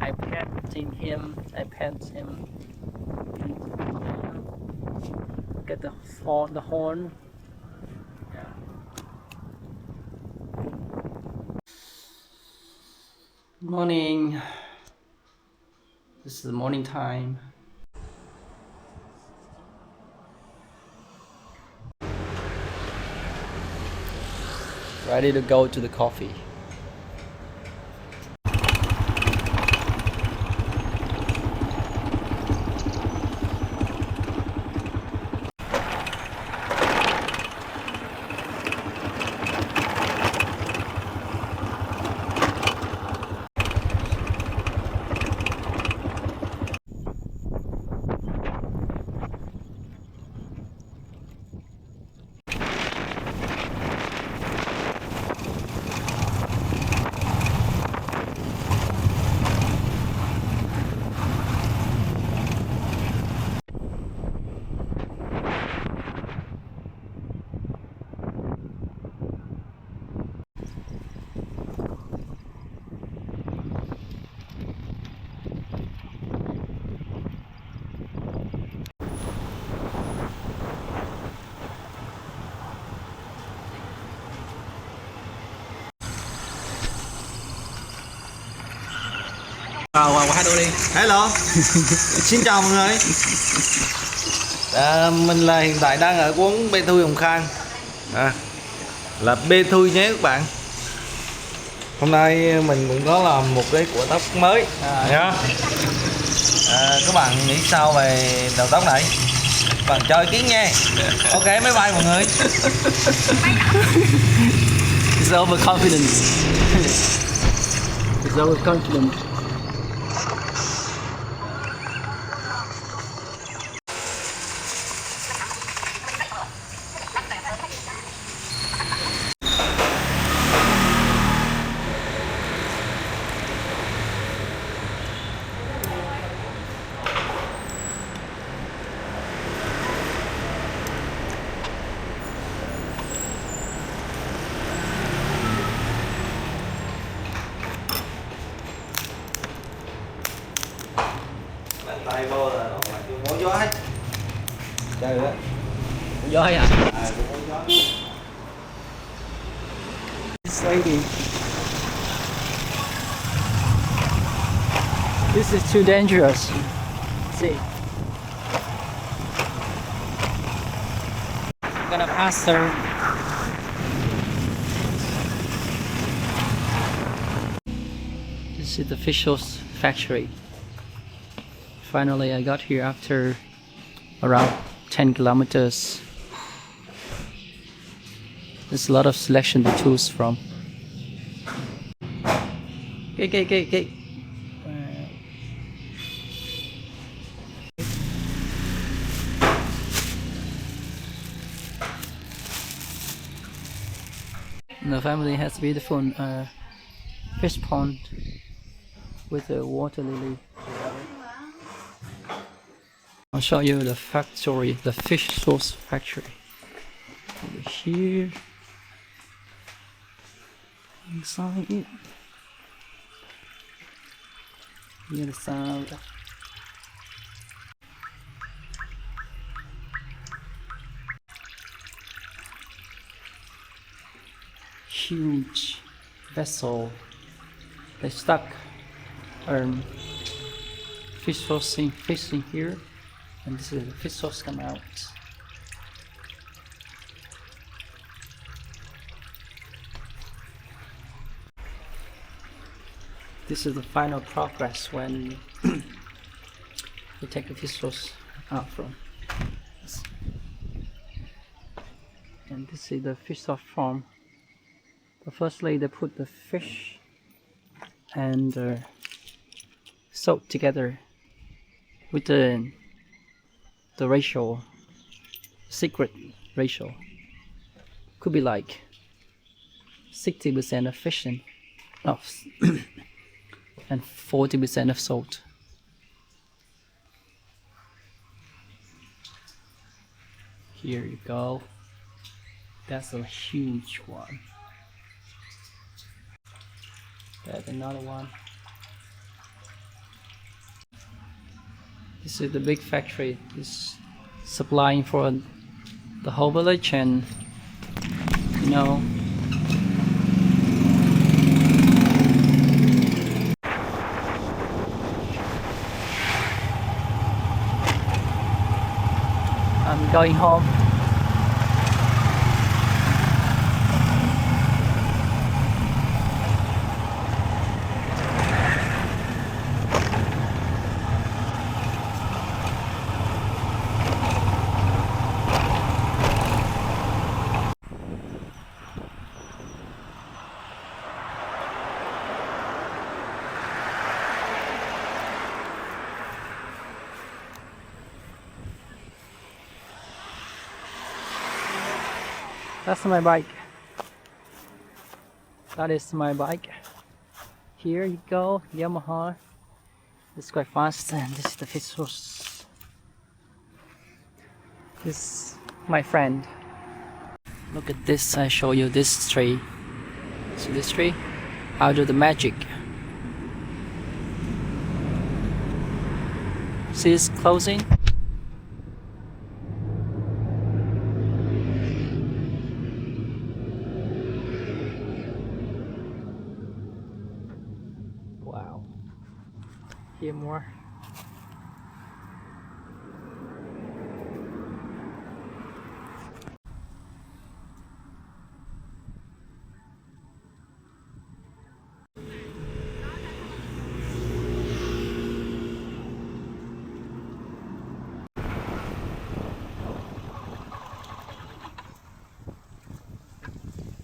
I petting him. I pet him. Get the horn. Yeah. Morning. This is the morning time. Ready to go to the coffee. Wow, hát đôi đi. Hello. Xin chào mọi người. Mình là hiện tại đang ở quán Bê Thui Hồng Khang. Là Bê Thui nhé các bạn. Hôm nay mình cũng có làm một cái của tóc mới nha. Các bạn nghĩ sao về đầu tóc này? Bạn cho ý kiến nha. Ok, bye bye mọi người. It's overconfident. It's overconfident. Tay vô là nó phải vô gió hết. Trời ơi. Gió à? Vô gió. This lady. This is too dangerous. See. I'm gonna pass her. This is the official's factory. Finally, I got here after around 10 kilometers. There's a lot of selection to choose from. Okay. The family has a beautiful fish pond with a water lily. I'll show you the factory, the fish sauce factory. Over here. Inside it. The other side. Huge vessel. They stuck fish sauce in here, and this is the fish sauce come out. This is the final progress when you take the fish sauce out from this. And this is the fish sauce form. But firstly, they put the fish and salt together with the ratio, secret ratio. Could be like 60% of fish and 40% of salt. Here you go. That's a huge one. There's another one. This is the big factory. It's supplying for the whole village, and you know, I'm going home. That's my bike. That is my bike. Here you go, Yamaha. It's quite fast, and this is the Fissos. This is my friend. Look at this, I show you this tree. See this tree? I'll do the magic. See it's closing? Wow. Here more.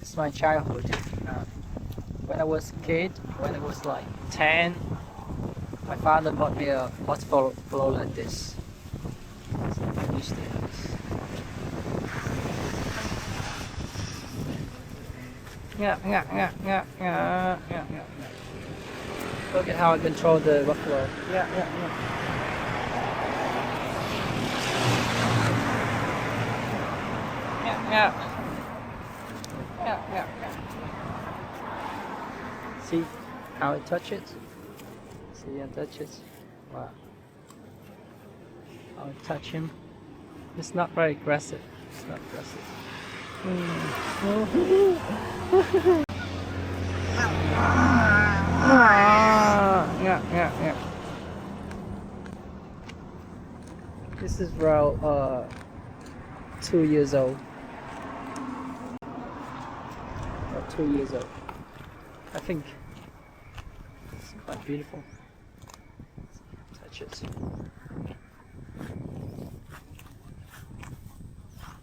It's my childhood. When I was a kid, when I was like 10, my father bought me a waterfall like this. So I used to have this. Yeah. Look at how I control the buffalo. Yeah. See how it touches? See how it touches? Wow. I'll touch him. It's not very aggressive. It's not aggressive. Yeah. This is around 2 years old. 2 years old. I think it's quite beautiful. Touch it.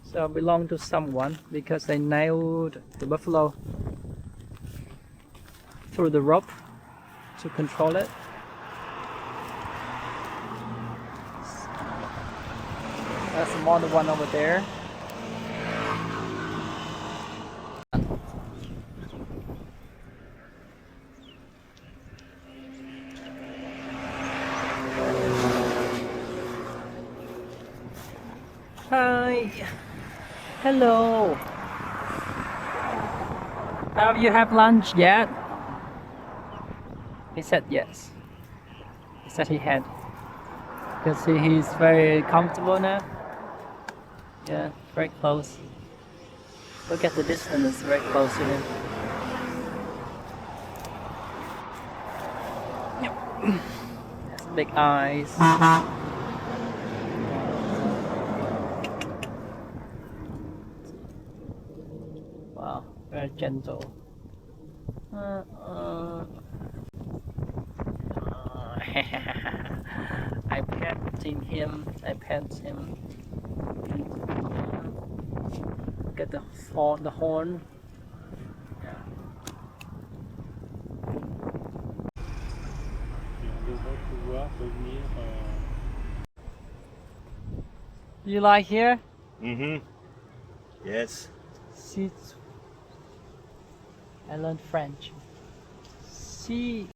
So it belonged to someone because they nailed the buffalo through the rope to control it. That's another one over there. Hi. Hello. Have you had lunch yet? He said yes. He said he had. Because he's very comfortable now. Yeah, very close. Look at the distance, it's very close to him. Yep. Has big eyes. Wow, very gentle. I pet him. Get the horn. Yeah. You like here? Yes. See, I learned French. See.